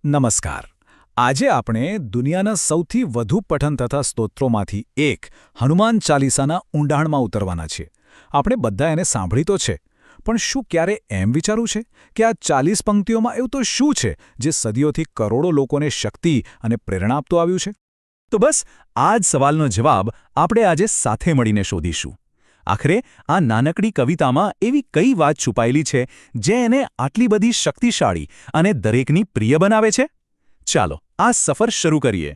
નમસ્કાર. આજે આપણે દુનિયાના સૌથી વધુ પઠન થતા સ્તોત્રોમાંથી એક હનુમાન ચાલીસાના ઊંડાણમાં ઉતરવાના છીએ. આપણે બધા એને સાંભળી તો છે, પણ શું ક્યારે એમ વિચાર્યું છે કે આ 40 પંક્તિઓમાં એવું તો શું છે જે સદીઓથી કરોડો લોકોને શક્તિ અને પ્રેરણા આપતું આવ્યું છે? તો બસ આ જ સવાલનો જવાબ આપણે આજે સાથે મળીને શોધીશું. આખરે આ નાનકડી કવિતામાં એવી કઈ વાત છુપાયેલી છે જે એને આટલી બધી શક્તિશાળી અને દરેકની પ્રિય બનાવે છે? ચાલો આ સફર શરૂ કરીએ.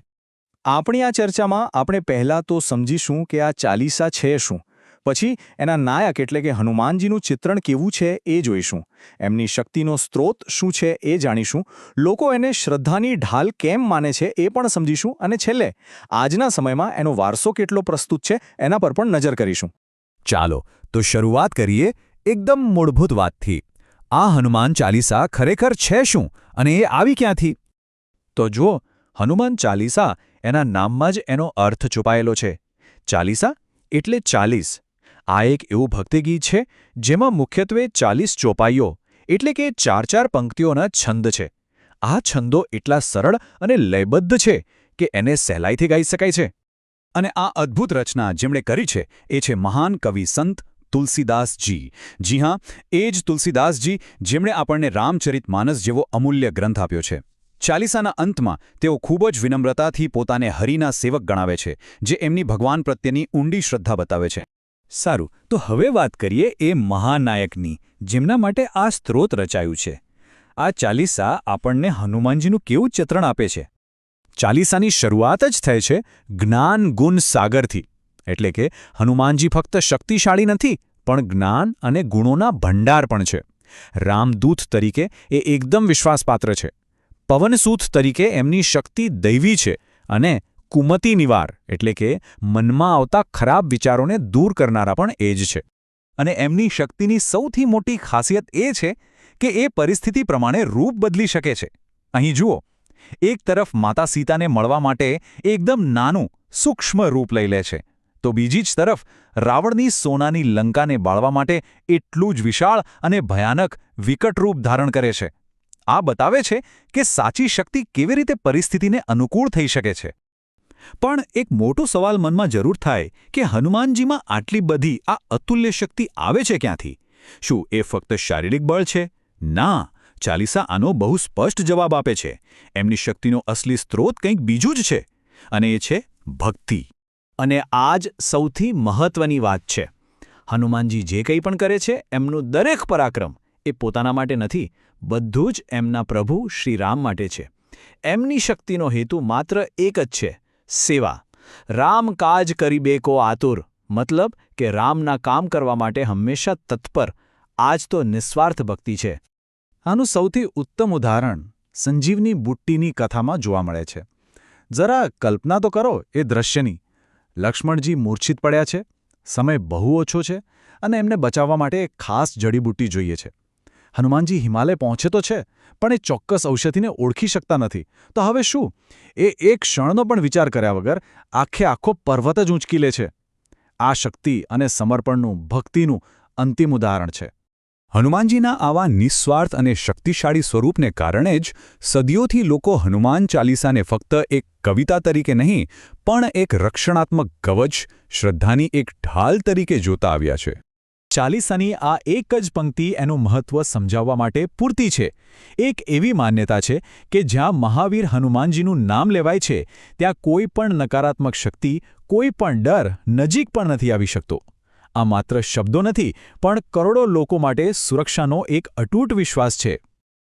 આપણી આ ચર્ચામાં આપણે પહેલાં તો સમજીશું કે આ ચાલીસા છે શું, પછી એના નાયક એટલે કે હનુમાનજીનું ચિત્રણ કેવું છે એ જોઈશું, એમની શક્તિનો સ્ત્રોત શું છે એ જાણીશું, લોકો એને શ્રદ્ધાની ઢાલ કેમ માને છે એ પણ સમજીશું, અને છેલ્લે આજના સમયમાં એનો વારસો કેટલો પ્રસ્તુત છે એના પર પણ નજર કરીશું. ચાલો તો શરૂઆત કરીએ એકદમ મૂળભૂત વાતથી. આ હનુમાન ચાલીસા ખરેખર છે શું અને એ આવી ક્યાંથી? તો જુઓ, હનુમાન ચાલીસા એના નામમાં જ એનો અર્થ છુપાયેલો છે. ચાલીસા એટલે 40. આ એક એવું ભક્તિગીત છે જેમાં મુખ્યત્વે 40 ચોપાઈઓ એટલે કે 4-4 પંક્તિઓના છંદ છે. આ છંદો એટલા સરળ અને લયબદ્ધ છે કે એને સહેલાઈથી ગાઈ શકાય છે. અને આ અદ્ભુત રચના જેમણે કરી છે એ છે મહાન કવિ સંત તુલસીદાસજી. જી હા, એ જ તુલસીદાસજી જેમણે આપણને રામચરિતમાનસ જેવો અમૂલ્ય ગ્રંથ આપ્યો છે. ચાલીસાના અંતમાં તેઓ ખૂબ જ વિનમ્રતાથી પોતાને હરિના સેવક ગણાવે છે, જે એમની ભગવાન પ્રત્યેની ઊંડી શ્રદ્ધા બતાવે છે. સારું, તો હવે વાત કરીએ એ મહાનાયકની, જેમના માટે આ સ્ત્રોત રચાયું છે. આ ચાલીસા આપણને હનુમાનજીનું કેવું ચિત્રણ આપે છે? ચાલીસાની શરૂઆત જ થાય છે જ્ઞાન ગુણ સાગરથી. એટલે કે હનુમાનજી ફક્ત શક્તિશાળી નથી, પણ જ્ઞાન અને ગુણોના ભંડાર પણ છે. રામદૂત તરીકે એ એકદમ વિશ્વાસપાત્ર છે. પવનસૂત તરીકે એમની શક્તિ દૈવી છે, અને કુમતિ નિવાર એટલે કે મનમાં આવતા ખરાબ વિચારોને દૂર કરનારા પણ એ જ છે. અને એમની શક્તિની સૌથી મોટી ખાસિયત એ છે કે એ પરિસ્થિતિ પ્રમાણે રૂપ બદલી શકે છે. અહીં જુઓ, એક તરફ માતા સીતાને મળવા માટે એકદમ નાનું સૂક્ષ્મ રૂપ લઈ લે છે, તો બીજી જ તરફ રાવણની સોનાની લંકાને બાળવા માટે એટલું જ વિશાળ અને ભયાનક વિકટ રૂપ ધારણ કરે છે. આ બતાવે છે કે સાચી શક્તિ કેવી રીતે પરિસ્થિતિને અનુકૂળ થઈ શકે છે. પણ એક મોટો સવાલ મનમાં જરૂર થાય કે હનુમાનજીમાં આટલી બધી આ અતુલ્ય શક્તિ આવે છે ક્યાંથી? શું એ ફક્ત શારીરિક બળ છે? ના, ચાલીસા આનો બહુ સ્પષ્ટ જવાબ આપે છે. એમની શક્તિનો અસલી સ્ત્રોત કંઈક બીજું જ છે, અને એ છે ભક્તિ. અને આ જ સૌથી મહત્વની વાત છે. હનુમાનજી જે કંઈ પણ કરે છે, એમનું દરેક પરાક્રમ એ પોતાના માટે નથી, બધું જ એમના પ્રભુ શ્રીરામ માટે છે. એમની શક્તિનો હેતુ માત્ર એક જ છે, સેવા. રામ કાજ કરીબે કો આતુર, મતલબ કે રામના કામ કરવા માટે હંમેશા તત્પર. આ જ તો નિસ્વાર્થ ભક્તિ છે. આનું સૌથી ઉત્તમ ઉદાહરણ સંજીવની બુટ્ટીની કથામાં જોવા મળે છે. જરા કલ્પના તો કરો એ દ્રશ્યની. લક્ષ્મણજી મૂર્છિત પડ્યા છે, સમય બહુ ઓછો છે, અને એમને બચાવવા માટે એક ખાસ જડીબુટ્ટી જોઈએ છે. હનુમાનજી હિમાલય પહોંચે તો છે, પણ એ ચોક્કસ ઔષધિને ઓળખી શકતા નથી. તો હવે શું? એ એક ક્ષણનો પણ વિચાર કર્યા વગર આખો પર્વત જ ઊંચકી લે છે. આ શક્તિ અને સમર્પણનું, ભક્તિનું અંતિમ ઉદાહરણ છે. હનુમાનજીના આવા નિસ્વાર્થ અને શક્તિશાળી સ્વરૂપને કારણે જ સદીઓથી લોકો હનુમાન ચાલીસાને ફક્ત એક કવિતા તરીકે નહીં, પણ એક રક્ષણાત્મક કવચ, શ્રદ્ધાની એક ઢાલ તરીકે જોતા આવ્યા છે. ચાલીસાની આ એક જ પંક્તિ એનું મહત્વ સમજાવવા માટે પૂરતી છે. એક એવી માન્યતા છે કે જ્યાં મહાવીર હનુમાનજીનું નામ લેવાય છે, ત્યાં કોઈ પણ નકારાત્મક શક્તિ, કોઈ પણ ડર નજીક પણ નથી આવી શકતો. આ માત્ર શબ્દો નથી, પણ કરોડો લોકો માટે સુરક્ષાનો એક અતૂટ વિશ્વાસ છે.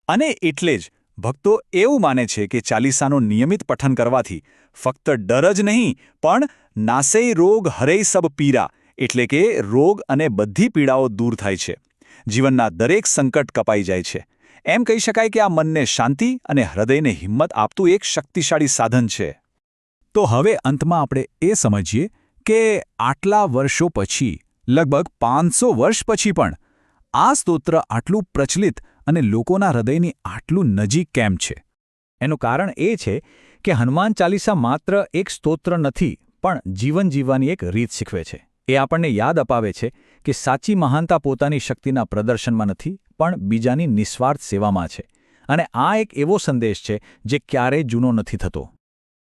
અને એટલે જ ભક્તો એવું માને છે કે ચાલીસાનું નિયમિત પઠન કરવાથી ફક્ત ડર જ નહીં, પણ નાસેય રોગ હરેય સબ પીરા એટલે કે રોગ અને બધી પીડાઓ દૂર થાય છે. જીવનના દરેક સંકટ કપાઈ જાય છે. એમ કહી શકાય કે આ મનને શાંતિ અને હૃદયને હિંમત આપતું એક શક્તિશાળી સાધન છે. તો હવે અંતમાં આપણે એ સમજીએ કે આટલા વર્ષો પછી, લગભગ 500 વર્ષ પછી પણ આ સ્તોત્ર આટલું પ્રચલિત અને લોકોના હૃદયની આટલું નજીક કેમ છે? એનું કારણ એ છે કે હનુમાન ચાલીસા માત્ર એક સ્તોત્ર નથી, પણ જીવન જીવવાની એક રીત શીખવે છે. એ આપણને યાદ અપાવે છે કે સાચી મહાનતા પોતાની શક્તિના પ્રદર્શનમાં નથી, પણ બીજાની નિસ્વાર્થ સેવામાં છે. અને આ એક એવો સંદેશ છે જે ક્યારેય જૂનો નથી થતો.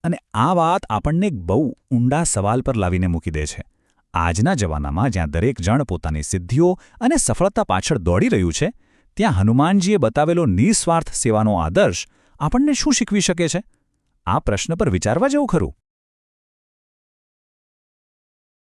અને આ વાત આપણને એક બહુ ઊંડા સવાલ પર લાવીને મૂકી દે છે. આજના જમાનામાં જ્યાં દરેક જણ પોતાની સિદ્ધિઓ અને સફળતા પાછળ દોડી રહ્યું છે, ત્યાં હનુમાનજીએ બતાવેલો નિસ્વાર્થ સેવાનો આદર્શ આપણને શું શીખવી શકે છે? આ પ્રશ્ન પર વિચારવા જેવું ખરું.